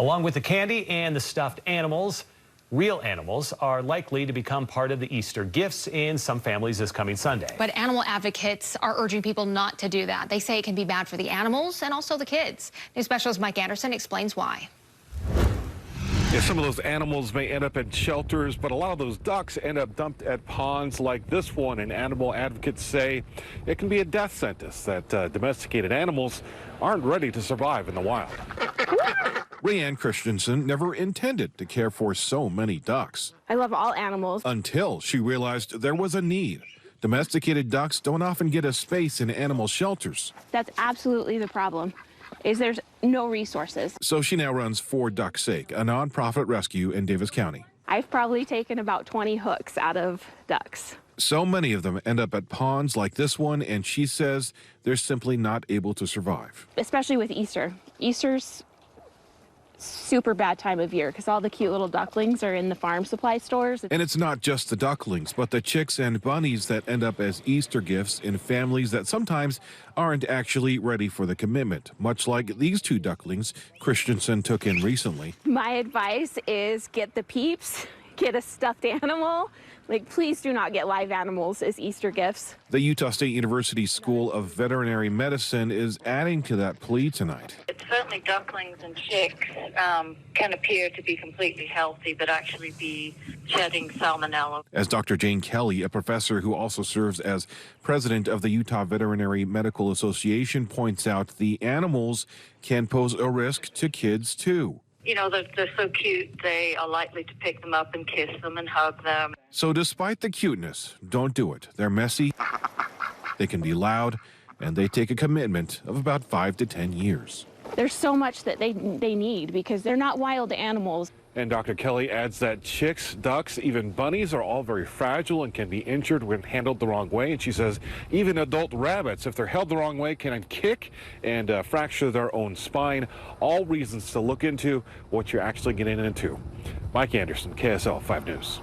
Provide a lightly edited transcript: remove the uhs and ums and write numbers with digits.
Along with the candy and the stuffed animals, real animals are likely to become part of the Easter gifts in some families this coming Sunday. But animal advocates are urging people not to do that. They say it can be bad for the animals and also the kids. News specialist Mike Anderson explains why. Yeah, some of those animals may end up in shelters, but a lot of those ducks end up dumped at ponds like this one, and animal advocates say it can be a death sentence that domesticated animals aren't ready to survive in the wild. RaeAnn Christensen never intended to care for so many ducks. I love all animals. Until she realized there was a need. Domesticated ducks don't often get a space in animal shelters. That's absolutely the problem, is there's no resources. So she now runs For Duck's Sake, a nonprofit rescue in Davis County. I've probably taken about 20 hooks out of ducks. So many of them end up at ponds like this one, and she says they're simply not able to survive. Especially with Easter. Easter's super bad time of year because all the cute little ducklings are in the farm supply stores. And it's not just the ducklings, but the chicks and bunnies that end up as Easter gifts in families that sometimes aren't actually ready for the commitment, much like these two ducklings Christensen took in recently. My advice is get the Peeps, get a stuffed animal. Like, please do not get live animals as Easter gifts. The Utah State University School of Veterinary Medicine is adding to that plea tonight. Certainly ducklings and chicks can appear to be completely healthy, but actually be shedding salmonella. As Dr. Jane Kelly, a professor who also serves as president of the Utah Veterinary Medical Association, points out, the animals can pose a risk to kids too. You know, they're so cute, they are likely to pick them up and kiss them and hug them. So despite the cuteness, don't do it. They're messy, they can be loud, and they take a commitment of about 5 to 10 years. There's so much that they need because they're not wild animals. And Dr. Kelly adds that chicks, ducks, even bunnies are all very fragile and can be injured when handled the wrong way. And she says even adult rabbits, if they're held the wrong way, can kick and fracture their own spine. All reasons to look into what you're actually getting into. Mike Anderson, KSL 5 News.